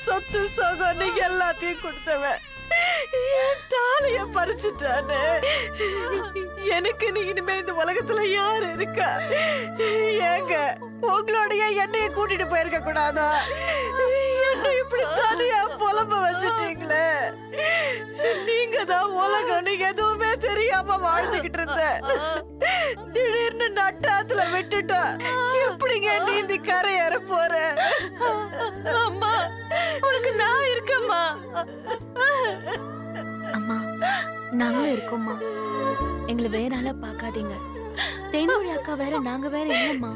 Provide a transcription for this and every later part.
சொத்து சோகம் நீங்க எல்லாத்தையும் கொடுத்தவன் என் தாலிய பறிச்சுட்டானே. எனக்கு நீ இனிமே இந்த உலகத்துல யாரு இருக்கா? ஏங்க உங்களோடைய என்னைய கூட்டிட்டு போயிருக்க கூடாதா? என்ன இப்படி தனியா புலம்ப வச்சுட்டீங்களே. நீங்க தான் உலகம், நீங்க எதுவுமே தெரியாம வாழ்ந்துகிட்டு இருந்த. திடீர்னு நட்டாத்துல விட்டுட்டா எப்படிங்க நீந்தி கரையேற போற? அம்மா உனக்கு நான் இருக்கேம்மா. அம்மா நாங்களும் இருக்கோம்மா. எங்களை வேற ஆளா பாக்காதீங்க. தேன்மொழி அக்கா வேற, நாங்க வேற இல்லம்மா.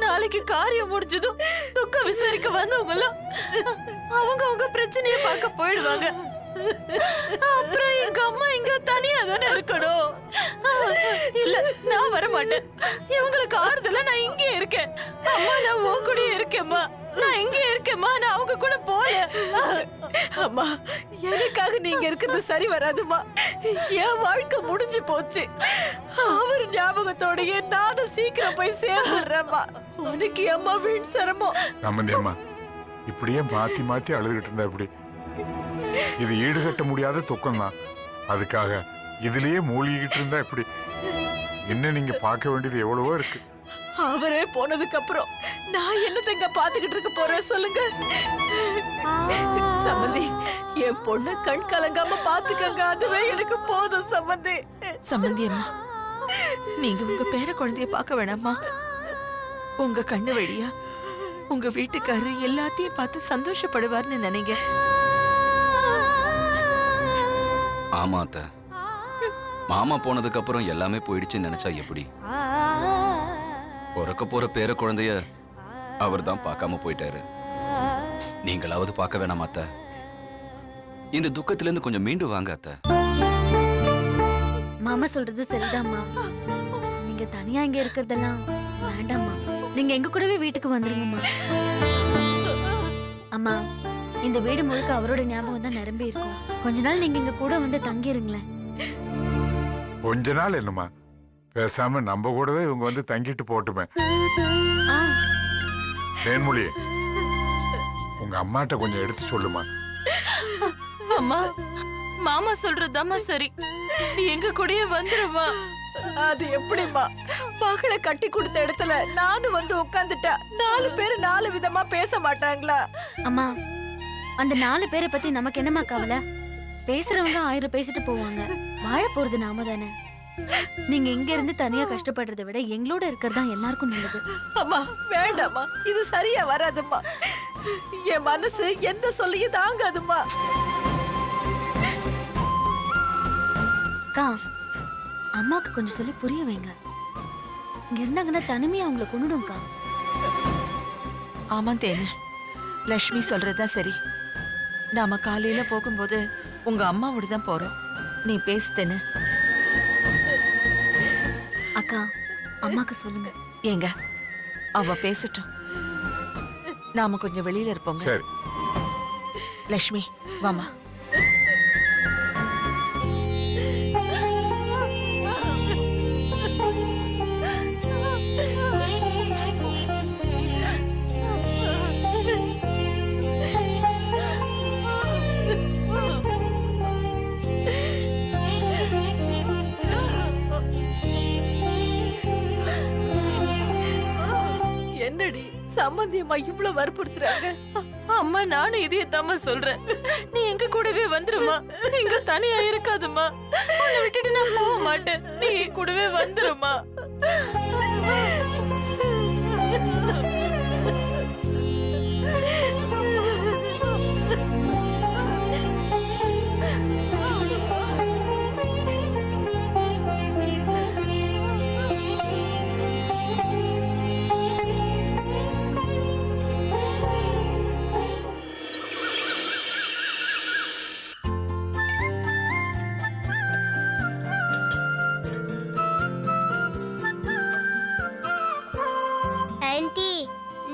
நாளைக்கு காரியம் முடிஞ்சதும் துக்க விசாரிக்க வந்தவங்க அவங்க பிரச்சனைய பார்க்க போயிடுவாங்க. அப்புறம் எங்க அம்மா இங்க தனியா தானே இருக்கணும். இல்ல நான் வர மாட்டேன். இவங்களுக்கு ஆறுதல நான் இங்கே இருக்கேன். அம்மா நான் உன் கூட இருக்கேம்மா. நான் இங்கே இருக்கேம்மா. நான் அவங்க கூட போல. அம்மா எனக்காக நீங்க இருக்கிறது சரி வராதுமா. என் வாழ்க்கை முடிஞ்சு போச்சு. அவர் ஞாபகத்தோடயே நானும் சீக்கிரம் போய் சேர்ந்துடுறேம்மா. உனக்கு அம்மா வீண் சிரமம். அம்மா இப்படியே மாத்தி மாத்தி அழுதுகிட்டு இருந்தா இப்படி இது ஈடுகட்ட முடியாத துக்கம் தான். அதுக்காக இதுலயே மூழ்கிட்டு இருந்தா இப்படி என்ன நீங்க பார்க்க வேண்டியது எவ்வளவோ இருக்கு. அவரே போனதுக்கு அப்புறம் நான் என்னத்தங்க பாத்துக்கிட்டு இருக்க போறேன் சொல்லுங்க. சம்பந்தி என் பொண்ணு கண் கலங்காம பாத்துக்கங்க. அதுவே எனக்கு போதும் சம்பந்தி. சம்பந்தி அம்மா நீங்க உங்க பேர குழந்தைய பார்க்க வேணாமா? உங்க கண்ணு வழியா உங்க வீட்டுக்காரரு எல்லாத்தையும் பார்த்து சந்தோஷப்படுவார்னு நினைங்க. ஆமா அத்த, மாமா போனதுக்கு அப்புறம் எல்லாமே போயிடுச்சுன்னு நினைச்சா எப்படி? பிறக்க போற பேர குழந்தைய அவர் தான் பார்க்காம போயிட்டாரு. நீங்களாவது பார்க்க வேணாமா அத்த? இந்த துக்கத்துல இருந்து கொஞ்சம் மீண்டு வாங்க அத்த. மாமா சொல்றது சரிதாம்மா. நீங்க தனியா இங்க இருக்கிறதெல்லாம் வேண்டாம்மா. நீங்க எங்க கூடவே வீட்டுக்கு வந்துருங்கம்மா. அம்மா இந்த வீடு முழுக்க அவரோட ஞாபகம் தான் நிரம்பி இருக்கும். கொஞ்ச நாள் நீங்க இங்க கூட வந்து தங்கிருங்களேன். கொஞ்ச நாள் என்னமா, பேசாம நம்ம கூடவே இவங்க வந்து தங்கிட்டு போட்டுமே. தேன்மொழி உங்க அம்மாட்ட கொஞ்சம் எடுத்து சொல்லுமா. அம்மா மாமா சொல்றதாம்மா சரி. எங்க கூடயே வந்துருமா. அது எப்படிமா? மகளை கட்டி கொடுத்த இடத்துல நானும் வந்து உட்காந்துட்டா 4 பேர் 4 விதமா பேச மாட்டாங்களா? அம்மா அந்த 4 பேரை பத்தி நமக்கு என்னமா கவலை? பேசுறவங்க 1000 பேசிட்டு போவாங்க. வாழ போறது நாம தானே. நீங்க இங்க இருந்து தனியா கஷ்டப்படுறதை விட எங்களோட இருக்கிறது தான் எல்லாருக்கும் நல்லது. அம்மா வேண்டாம்மா, இது சரியா வராதும்மா. என் மனசு எந்த சொல்லியும் தாங்காதும்மா. அக்கா அம்மாக்கு கொஞ்சம் சொல்லி புரிய வைங்க. இங்க இருந்தாங்கன்னா தனிமையா அவங்களை கொண்டுடும்க்கா. ஆமா தேனு, லட்சுமி சொல்றதுதான் சரி. நாம காலையில போகும்போது உங்க அம்மாவோட தான் போறோம். நீ பேசு தேனு. அக்கா அம்மாக்கு சொல்லுங்க. ஏங்க அவ பேசட்டும். நாம கொஞ்சம் வெளியில இருப்போங்க. சரி லட்சுமி வாமா. என்னடி சம்பந்தியம்மா இவ்வளவு வற்புறுத்துறாங்க? அம்மா நானும் இதையத்தாம சொல்றேன். நீ எங்க கூடவே வந்துருமா. இங்க தனியா இருக்காதுமா. உன்னை விட்டுட்டு நான் போக மாட்டேன். நீ என் கூடவே வந்துருமா.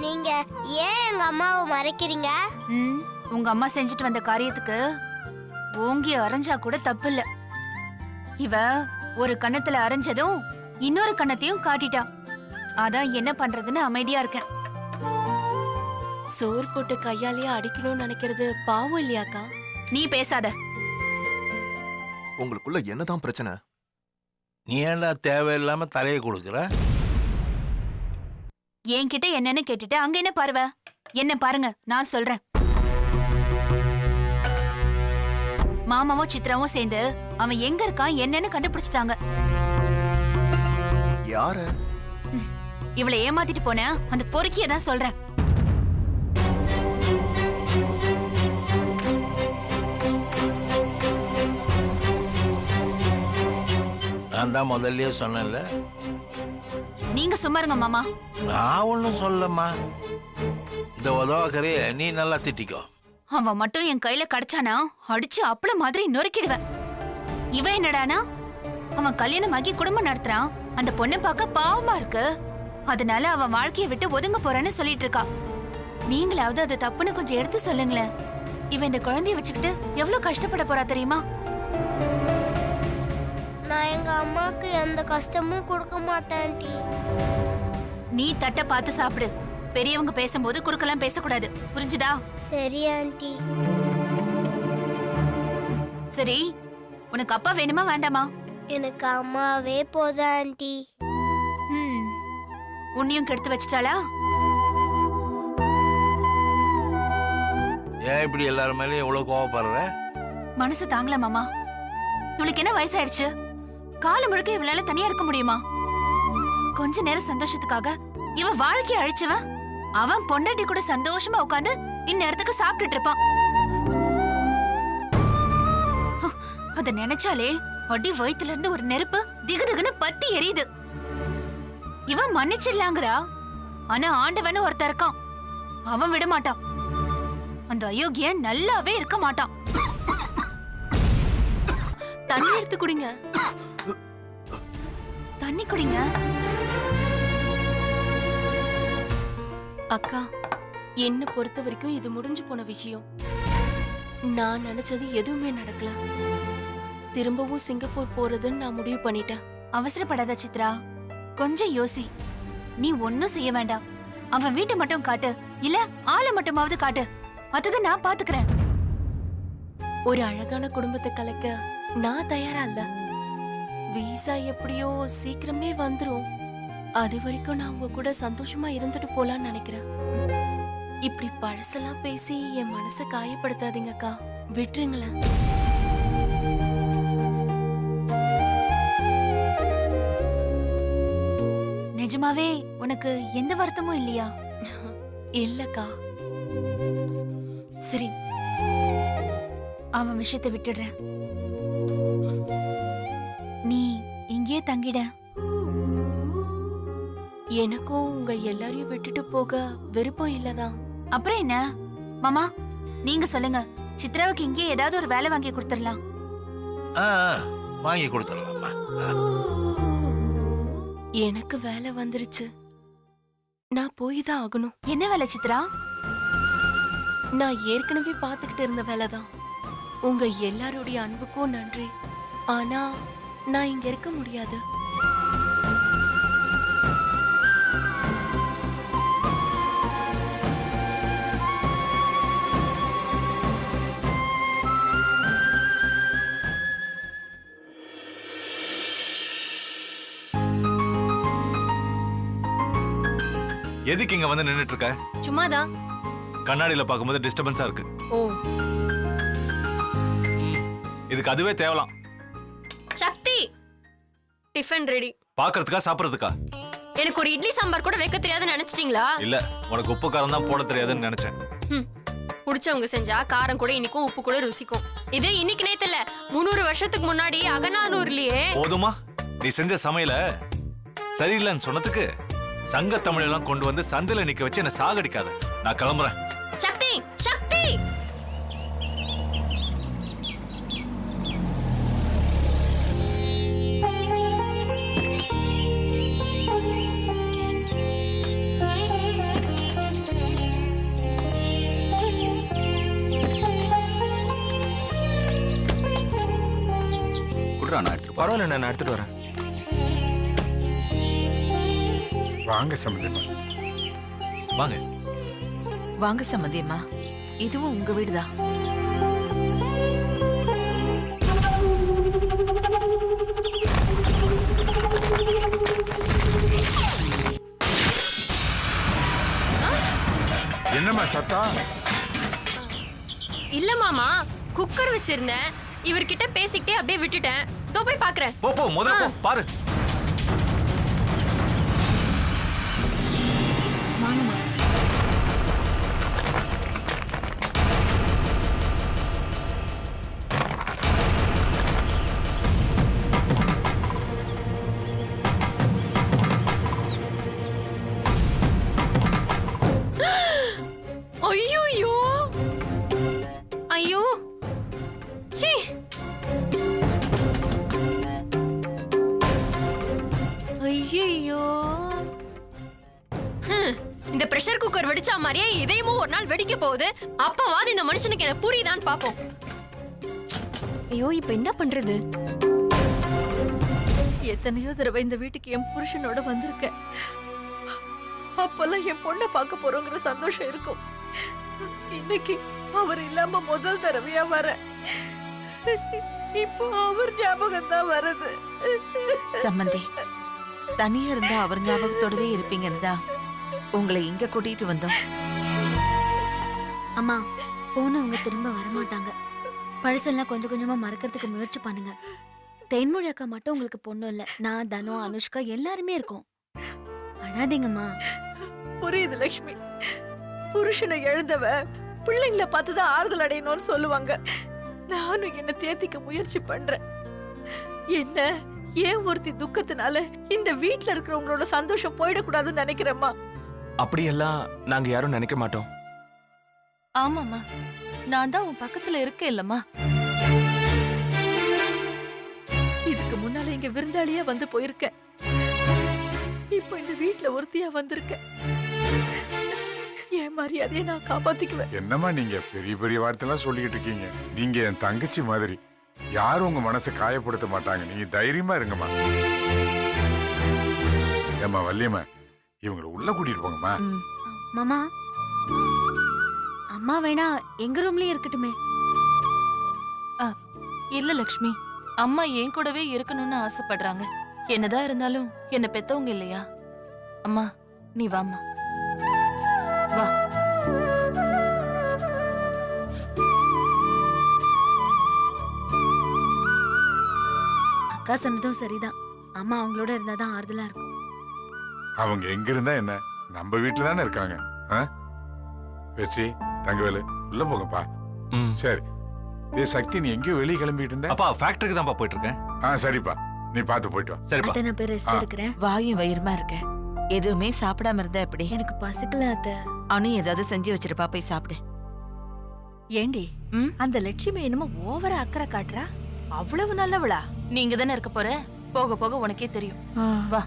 நீங்க ஏன் எங்க அம்மாவை மறைக்கிறீங்க? ம், உங்க அம்மா செஞ்சுட்டு வந்த காரியத்துக்கு ஓங்கி அரைஞ்சா கூட தப்பு இல்ல. இவ ஒரு கண்ணத்துல அரைஞ்சதும் இன்னொரு கண்ணத்தையும் காட்டிட்டா. அதான் என்ன பண்றதுன்னு அமைதியா இருக்கேன். சோறு போட்டு கையாலேயே அடிக்கணும்னு நினைக்கிறது பாவம் இல்லையாக்கா? நீ பேசாத. உங்களுக்குள்ள என்னதான் பிரச்சனை? நீ ஏன்டா தேவையில்லாம தலையை கொடுக்குற? என்கிட்ட என்னன்னு கேட்டுட்டு அங்க என்ன பார்வை? என்ன பாருங்க, நான் சொல்றேன். மாமாவும் சித்ராவும் சேர்ந்து அவன் எங்க இருக்கான் என்னன்னு கண்டுபிடிச்சிட்டாங்க. யார? இவளை ஏமாத்திட்டு போன அந்த பொறுக்கிய தான் சொல்றேன். நான் தான் முதல்லயே சொன்னேன்ல. நீங்க சும்மா இருங்க மாமா. நான் ஒன்றும் சொல்லம்மா. இந்த உதவாக்கரைய நீ நல்லா திட்டிக்கோ. அவன் மட்டும் என் கையில கிடைச்சானா அடிச்சு அப்பள மாதிரி நொறுக்கிடுவேன். இவன் என்னடானா அவன் கல்யாணமாகி குடும்பம் நடத்துறான். அந்த பொண்ணை பார்க்க பாவமா இருக்கு. அதனால அவன் வாழ்க்கையை விட்டு ஒதுங்க போறேன்னு சொல்லிட்டு இருக்கா. நீங்களாவது அது தப்புன்னு கொஞ்சம் எடுத்து சொல்லுங்களேன். இவன் இந்த குழந்தைய வச்சுக்கிட்டு எவ்வளவு கஷ்டப்பட போறா தெரியுமா? நான் எங்க அம்மாக்கு எந்த கஷ்டமும் கொடுக்க மாட்டேன் ஆண்டி. நீ தட்டை பார்த்து சாப்பிடு. பெரியவங்க பேசும்போது குறுக்கெல்லாம் பேசக்கூடாது, புரிஞ்சுதா? சரி ஆண்டி. சரி, உனக்கு அப்பா வேணுமா வேண்டாமா? எனக்கு அம்மாவே போதும் ஆண்டி. உன்னையும் கெடுத்து வச்சிட்டாளா? ஏன் இப்படி எல்லாரும் மேலேயும் எவ்வளவு கோவப்படுற? மனசு தாங்கல மாமா. இவளுக்கு என்ன வயசாயிடுச்சு? காலம் முழுக்க இவளால தனியா இருக்க முடியுமா? கொஞ்ச நேரம் சந்தோஷத்துக்காக இவ வாழ்க்கைய அழிச்சவன் அவன் பொண்டாட்டி கூட சந்தோஷமா உட்காந்து இந்நேரத்துக்கு சாப்பிட்டுட்டு இருப்பான். அத நினைச்சாலே அடி வயித்துல இருந்து ஒரு நெருப்பு திகுதிகுன்னு பத்தி எரியுது. இவன் மன்னிச்சிடலாங்கிறா, ஆனா ஆண்டவன்னு ஒருத்தன் இருக்கான், அவன் விட மாட்டான். அந்த அயோக்கியன் நல்லாவே இருக்க மாட்டான். தண்ணி எடுத்து குடிங்க. தண்ணி குடிங்க. அக்கா, என்ன பொறுத்த வரைக்கும் இது முடிஞ்சு போன விஷயம். நான் நினைச்சது எதுவுமே நடக்கல. திரும்பவும் சிங்கப்பூர் போறதுன்னு நான் முடிவு பண்ணிட்டேன். அவசரப்படாத சித்ரா, கொஞ்சம் யோசி. நீ ஒன்னும் செய்ய வேண்டாம். அவன் வீட்டை மட்டும் காட்டு, இல்ல ஆளை மட்டுமாவது காட்டு. மத்தத நான் பாத்துக்கிறேன். ஒரு அழகான குடும்பத்தை கலைக்க நான் தயாரா இல்ல. வீசா எப்படியோ சீக்கிரமே வந்துரும். அது வரைக்கும் நான் உங்க கூட சந்தோஷமா இருந்துட்டு போலான்னு நினைக்கிறேன். இப்படி பழசெல்லாம் பேசி என் மனசை காயப்படுத்தாதீங்க அக்கா, விட்டுருங்களேன். நிஜமாவே உனக்கு எந்த வருத்தமும் இல்லையா? இல்லக்கா. சரி, அவன் விஷயத்தை விட்டுடுறேன். நீ இங்கேயே தங்கிட. எனக்கும் உங்க எல்லாரையும் விட்டுட்டு போக விருப்பம் இல்லதான். அப்புறம் என்ன மாமா, நீங்க சொல்லுங்க. சித்ராவுக்கு இங்கே ஏதாவது ஒரு வேலை வாங்கி கொடுத்துடலாம். வாங்கி கொடுத்துடலாமா? எனக்கு வேலை வந்துருச்சு, நான் போய் தான் ஆகணும். என்ன வேலை சித்ரா? நான் ஏற்கனவே பாத்துக்கிட்டு இருந்த வேலைதான். உங்க எல்லாருடைய அன்புக்கும் நன்றி, ஆனா நான் இங்க இருக்க முடியாது. எதுக்கு இங்க வந்து நின்னுட்டு இருக்க? சும்மாதான். கண்ணாடியில பாக்கும்போது டிஸ்டர்பன்ஸா இருக்கு. ஓ, இதுக்கு அதுவே தேவலாம். சக்தி, டிஃபன் ரெடி. பாக்குறதுக்கா சாப்பிடுறதுக்கா? எனக்கு ஒரு இட்லி சாம்பார் கூட வைக்க தெரியாதுன்னு நினைச்சிட்டீங்களா? இல்ல, உனக்கு உப்பு காரம் தான் போட தெரியாதுன்னு நினைச்சேன். புடிச்சவங்க செஞ்சா காரம் கூட இனிக்கும், உப்பு கூட ருசிக்கும். இது இன்னைக்கு நேத்து இல்ல, 300 வருஷத்துக்கு முன்னாடி அகநானூர்லயே. போதுமா? நீ செஞ்ச சமையல சரியில்லைன்னு சொன்னதுக்கு சங்க தமிழெல்லாம் கொண்டு வந்து சந்தையில நிக்க வச்சு என்ன சாகடிக்காத. நான் கிளம்புறேன். சக்தி, சக்தி! சொல்றா நான் எடுத்துட்டு போறேன். பரவாயில்ல நான் எடுத்துட்டு வரேன். வாங்க சம்பந்தியம்மா. வாங்க. வாங்க சம்மந்தியம்மா, இதுவும் உங்க வீடுதான். என்னம்மா சத்தம்? இல்ல மாமா, குக்கர் வச்சிருந்தேன். இவர்கிட்ட பேசிக்கிட்டே அப்படியே விட்டுட்டேன். இதோ போய் பாக்குறேன். போ போ முத போ பாரு. வாங்கம்மா. ஐயோ ஐயோ, சீ. ஐயோ, இந்த பிரஷர் குக்கர் வெடிச்சா மாதிரியே இதயமும் ஒரு நாள் வெடிக்க போகுது. அப்பவாது இந்த மனுஷனுக்கு என்ன புரியுதான்னு பாப்போம். ஐயோ, இப்ப என்ன பண்றது? எத்தனையோ தடவை இந்த வீட்டுக்கு என் புருஷனோட வந்திருக்கேன். அப்பெல்லாம் என் பொண்ணை பார்க்க போறோங்கிற சந்தோஷம் இருக்கும். இன்னைக்கு அவர் இல்லாம முதல் தடவையா வர. இப்போ அவர் ஞாபகம் தான் வருது. சம்மந்தி, தனியா இருந்தா அவர் ஞாபகத்தோடவே இருப்பீங்கன்னு தான் உங்களை இங்க கூட்டிட்டு வந்தோம். அம்மா, போனவங்க திரும்ப வரமாட்டாங்க. பழசெல்லாம் கொஞ்சம் கொஞ்சமா மறக்கிறதுக்கு முயற்சி பண்ணுங்க. தென்மொழி அக்கா மட்டும் உங்களுக்கு பொண்ணு இல்ல, நான், தனு, அனுஷ்கா எல்லாருமே இருக்கோம். அழாதீங்கம்மா. புரியுது லக்ஷ்மி. புருஷனை எழுந்தவ பிள்ளைங்களை பார்த்துதான் ஆறுதல் அடையணும்னு சொல்லுவாங்க. நானும் என்ன தேத்திக்க முயற்சி பண்றேன். என்ன ஏன் ஒருத்தி துக்கத்தினால இந்த வீட்டுல இருக்கிறவங்களோட சந்தோஷம் போயிடக்கூடாதுன்னு நினைக்கிறேம்மா. அப்படியெல்லாம் நாங்க யாரும் நினைக்க மாட்டோம். ஆமாம்மா, நான் தான் உன் பக்கத்துல இருக்கேன் இல்லம்மா. இதுக்கு முன்னால இங்க விருந்தாளியா வந்து போயிருக்கேன். இப்போ இந்த வீட்டுல ஒருத்தியா வந்திருக்கேன். என் மரியாதையை நான் காப்பாத்திக்குவேன். என்னம்மா நீங்க பெரிய பெரிய வார்த்தைலாம் சொல்லிக்கிட்டு இருக்கீங்க? நீங்க என் தங்கச்சி மாதிரி. யாரும் உங்க மனசை காயப்படுத்த மாட்டாங்க. நீங்க தைரியமா இருங்கம்மா. ஏம்மா வள்ளியம்மா, இவங்களை உள்ள கூட்டிட்டு போங்கம்மா. மாமா, அம்மா வேணா எங்க ரூம்லயே இருக்கட்டுமே. இல்ல லக்ஷ்மி, அம்மா என் கூடவே இருக்கணும்னு ஆசைப்படுறாங்க. என்னதான் இருந்தாலும் என்ன பெத்தவங்க இல்லையா? அம்மா நீ வாம்மா, வா. அக்கா சொன்னதும் சரிதான். அம்மா அவங்களோட இருந்தாதான் ஆறுதலா இருக்கும். அவங்க எங்க இருந்தா என்ன, நம்ம வீட்டுல தானே இருக்காங்க. வெற்றி, தங்கவேலு உள்ள போங்கப்பா. ம். சரி. ஏ சக்தி, நீ எங்கேயோ வெளியே கிளம்பிட்டு இருந்த? அப்பா ஃபேக்டரிக்கு தான்ப்பா போயிட்டு இருக்கேன். சரிப்பா, நீ பார்த்து போயிட்டு வா. சரிப்பா. அத்தை, நான் போய் ரெஸ்ட் எடுக்கிறேன். வாயும் வயிறுமா இருக்க. எதுவுமே சாப்பிடாம இருந்தா எப்படி? எனக்கு பசிக்கல அத்தை. அனு ஏதாவது செஞ்சு வச்சிருப்பா, போய் சாப்பிடு. ஏண்டி, அந்த லட்சுமி என்னமோ ஓவரா அக்கறை காட்டுறா. அவ்வளவு நல்லவளா? நீங்க தானே இருக்க போற, போக போக உனக்கே தெரியும். வா.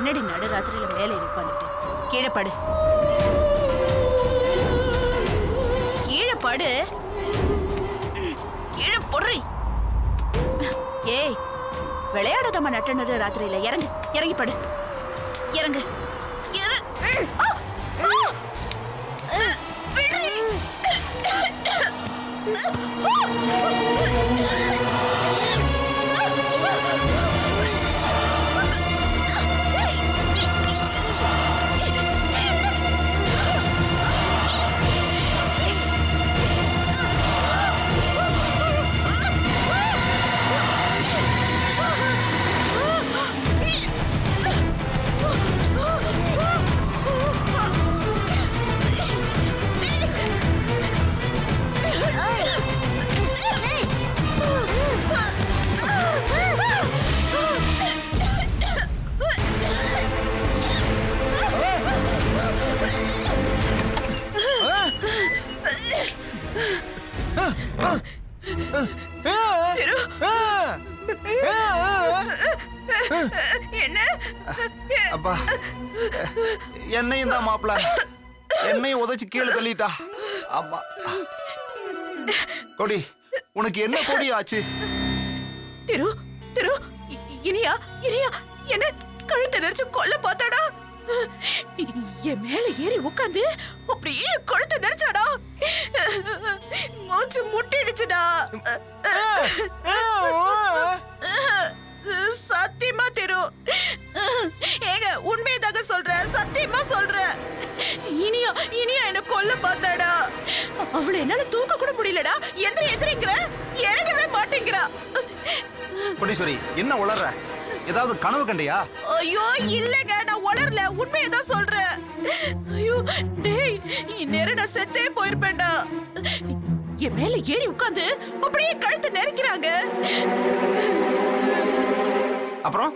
என்னடி நடுராத்திரியில மேலே இருப்பான்ட்டு கீழே படு, கீழே படு, கீழே பொறி. ஏய், விளையாடாதம்மா நட்ட நடு ராத்திரியில. இறங்கு, இறங்கி படு, இறங்கு. என்ன அப்பா, என்னையும் தான் மாப்பிள, என்னையும் உதைச்சு கீழே தள்ளிட்டா. அம்மா, கொடி, உனக்கு என்ன கொடி ஆச்சு? திரு, திரு, இனியா, இனியா, என்ன கழுத்தை நெரிச்சு கொல்ல பார்த்தாடா. என் மேல ஏறி உட்காந்து அப்படியே கழுத்தை நெரிச்சாடா. மூச்சு முட்டிடுச்சுடா. சத்தியமா திரு, ஏங்க உண்மையதாக சொல்றேன், சத்தியமா சொல்றேன். இனியா, இனியா என்ன கொல்ல பார்த்தாடா. அவளை என்னால தூக்க கூட முடியலடா. எந்திரிங்கிற, இறங்கவே மாட்டேங்கிறா. கொடீஸ்வரி, என்ன உளற? ஏதாவது கனவு கண்டியா? ஐயோ இல்லங்க, நான் உளரல, உண்மையதான் சொல்றேன். ஐயோ டேய், இந்நேரம் நான் செத்தே போயிருப்பேன்டா. என் மேல ஏறி உட்கார்ந்து அப்படியே கழுத்தை நெரிக்கிறாங்க. அப்புறம்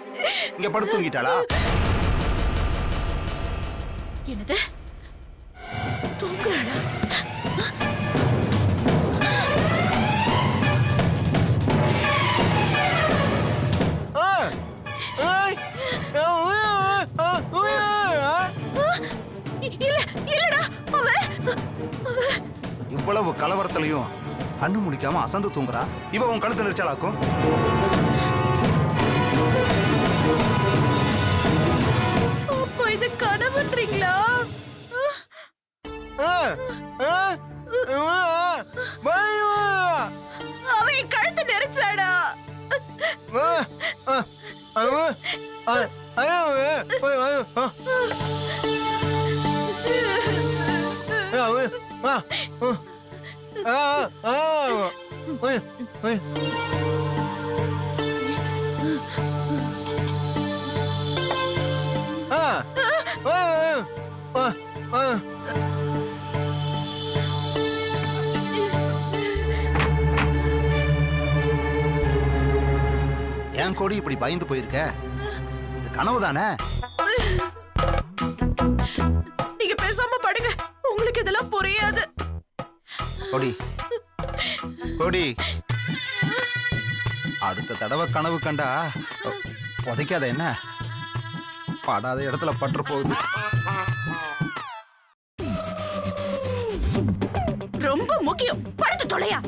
இங்க படுத்து தூங்கிட்டாளா? என்னது, தூங்குறாளா? இல்லடா, இவ்வளவு கலவரத்திலையும் கண்ணு முடிக்காம அசந்து தூங்குறா. இவ உன் கழுத்து நெரிச்சாளாக்கும். அப்போ இது கனவுன்றீங்களா? அவன் கழுத்து நெரிச்சாடா. ஏன் கோடி இப்படி பயந்து போயிருக்க? இது கனவு தானே? நீங்க பேசாம படுங்க, உங்களுக்கு இதெல்லாம் புரியாது. கோடி, கோடி, அடுத்த தடவை கனவு கண்டா புதைக்காத என்ன? படாத இடத்துல பற்று போகுது. ரொம்ப முக்கியம், படுத்து தொலையா.